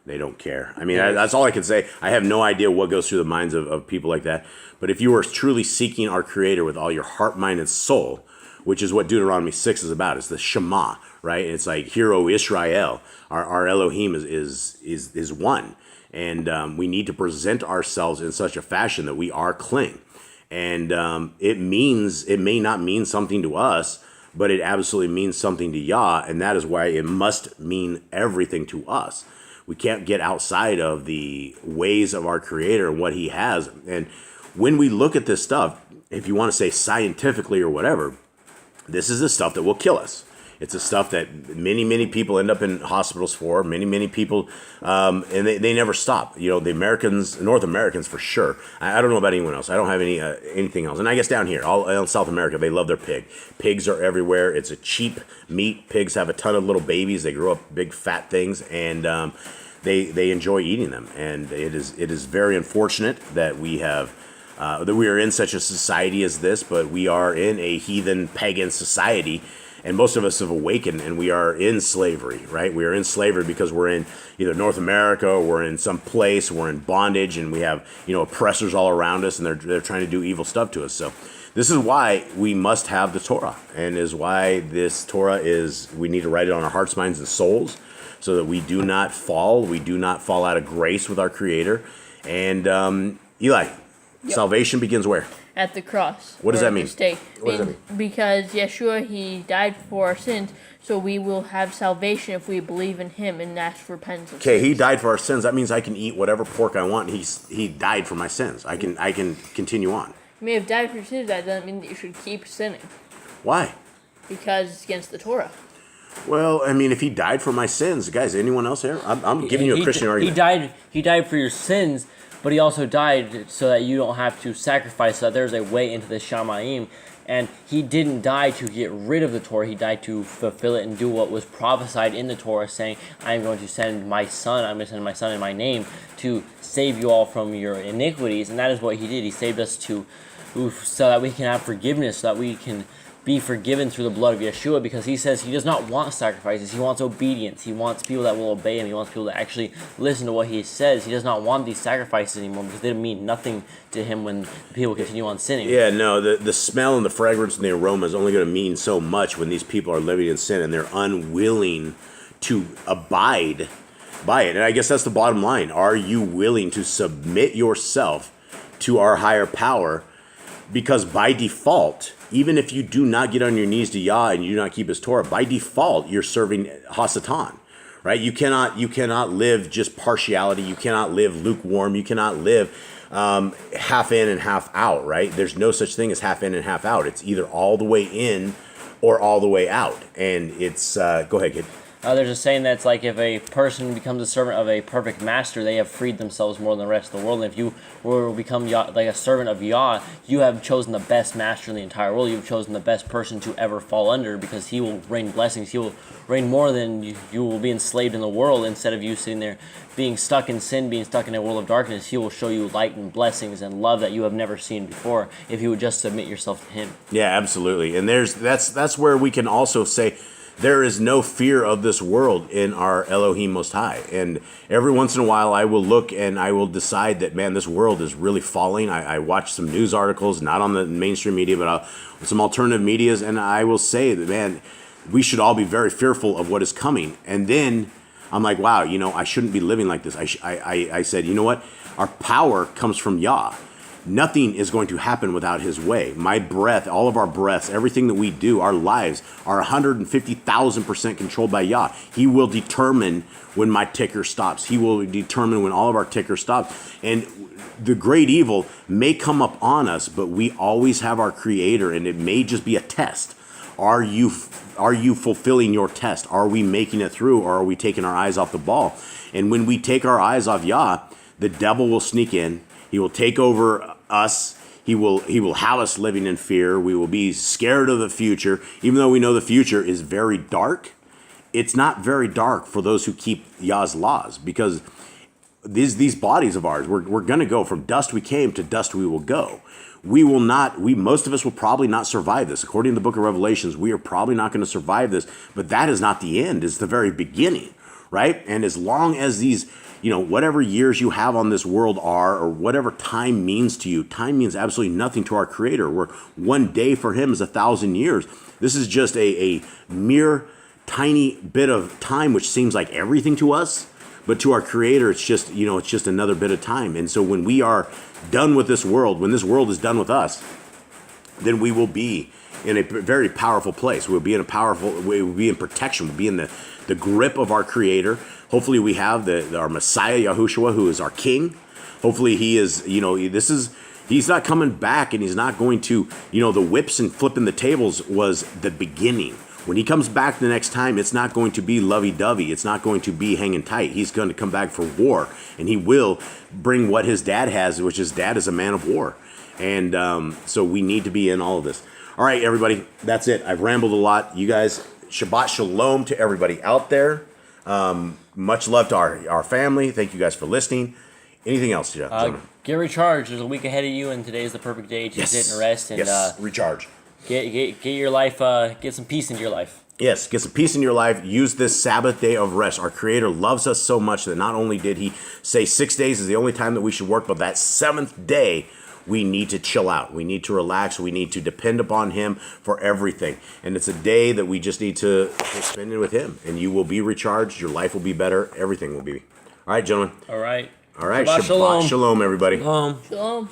They don't care. I mean, that's all I can say. I have no idea what goes through the minds of people like that. But if you are truly seeking our Creator with all your heart, mind, and soul, which is what Deuteronomy 6 is about, it's the Shema, right? It's like, Hear, O Israel. Our Elohim is one. And we need to present ourselves in such a fashion that we are clean. And it may not mean something to us, but it absolutely means something to Yah, and that is why it must mean everything to us. We can't get outside of the ways of our Creator and what He has. And when we look at this stuff, if you want to say scientifically or whatever, this is the stuff that will kill us. It's the stuff that many people end up in hospitals for. Many people, and they never stop. You know, the Americans, North Americans for sure. I don't know about anyone else. I don't have anything else. And I guess down here, all in South America, they love their pig. Pigs are everywhere. It's a cheap meat. Pigs have a ton of little babies. They grow up big fat things, and they enjoy eating them. And it is very unfortunate that we have. That we are in such a society as this, but we are in a heathen pagan society. And most of us have awakened, and we are in slavery, right? We are in slavery because we're in either North America or we're in some place, we're in bondage, and we have, oppressors all around us, and they're trying to do evil stuff to us. So this is why we must have the Torah, and is why this Torah we need to write it on our hearts, minds, and souls, so that we do not fall. We do not fall out of grace with our Creator. And Eli, salvation begins where? At the cross. What does that mean? What does that mean? Because Yeshua, He died for our sins, so we will have salvation if we believe in Him and ask for repentance. Okay, He died for our sins. That means I can eat whatever pork I want. He died for my sins. I can continue on. You may have died for your sins. That doesn't mean that you should keep sinning. Why? Because it's against the Torah. Well, I mean, if He died for my sins, guys, anyone else here? I'm giving you a Christian argument. He died for your sins, but He also died so that you don't have to sacrifice, so that there's a way into the Shamayim. And He didn't die to get rid of the Torah. He died to fulfill it and do what was prophesied in the Torah, saying, I am going to send my Son. I'm going to send my Son in my name to save you all from your iniquities. And that is what He did. He saved us so that we can have forgiveness, so that we can be forgiven through the blood of Yeshua, because He says He does not want sacrifices. He wants obedience. He wants people that will obey Him. He wants people to actually listen to what He says. He does not want these sacrifices anymore, because they mean nothing to Him when people continue on sinning. Yeah, no, the smell and the fragrance and the aroma is only going to mean so much when these people are living in sin and they're unwilling to abide by it. And I guess that's the bottom line. Are you willing to submit yourself to our higher power? Because by default, even if you do not get on your knees to Yah and you do not keep His Torah, by default you're serving Hasatan, right? You cannot live just partiality. You cannot live lukewarm. You cannot live half in and half out, right? There's no such thing as half in and half out. It's either all the way in or all the way out. And it's go ahead, kid. There's a saying that's like, if a person becomes a servant of a perfect master, they have freed themselves more than the rest of the world. And if you were to become like a servant of Yah, you have chosen the best master in the entire world. You've chosen the best person to ever fall under, because He will rain blessings. He will rain more than you will be enslaved in the world. Instead of you sitting there being stuck in sin, being stuck in a world of darkness, He will show you light and blessings and love that you have never seen before, if you would just submit yourself to Him. Yeah, absolutely. And that's where we can also say, there is no fear of this world in our Elohim Most High. And every once in a while I will look and I will decide that, man, this world is really falling. I watch some news articles, not on the mainstream media, but some alternative medias, and I will say that, man, we should all be very fearful of what is coming. And then I'm like, wow, you know, I shouldn't be living like this. I said, you know what? Our power comes from Yah. Nothing is going to happen without his way. My breath, all of our breaths, everything that we do, our lives are 150,000% controlled by Yah. He will determine when my ticker stops. He will determine when all of our tickers stop. And the great evil may come up on us, but we always have our Creator, and it may just be a test. Are you fulfilling your test? Are we making it through, or are we taking our eyes off the ball? And when we take our eyes off Yah, the devil will sneak in. He will take over us. He will have us living in fear. We will be scared of the future. Even though we know the future is very dark, it's not very dark for those who keep Yah's laws, because these bodies of ours, we're going to go from dust we came to dust we will go. Most of us will probably not survive this. According to the book of Revelations, we are probably not going to survive this, but that is not the end. It's the very beginning, right? And as long as these, whatever years you have on this world are, or whatever time means to you, time means absolutely nothing to our Creator. Where one day for him is 1,000 years. This is just a mere tiny bit of time, which seems like everything to us, but to our Creator, it's just another bit of time. And so when we are done with this world, when this world is done with us, then we will be in a very powerful place. We'll be in we'll be in protection. We'll be in the grip of our Creator. Hopefully we have our Messiah, Yahushua, who is our King. Hopefully he is, he's not coming back, and he's not going to, the whips and flipping the tables was the beginning. When he comes back the next time, it's not going to be lovey-dovey. It's not going to be hanging tight. He's going to come back for war, and he will bring what his dad has, which his dad is a man of war. And so we need to be in all of this. All right, everybody, that's it. I've rambled a lot. You guys, Shabbat Shalom to everybody out there. Much love to our family. Thank you guys for listening. Anything else, gentlemen? Get recharged. There's a week ahead of you, and today is the perfect day to sit and rest and recharge. Get your life, get some peace into your life. Yes, get some peace in your life. Use this Sabbath day of rest. Our Creator loves us so much that not only did he say 6 days is the only time that we should work, but that seventh day, we need to chill out. We need to relax. We need to depend upon him for everything. And it's a day that we just need to spend it with him. And you will be recharged. Your life will be better. Everything will be. All right, gentlemen. All right. Shabbat Shalom, everybody. Shalom.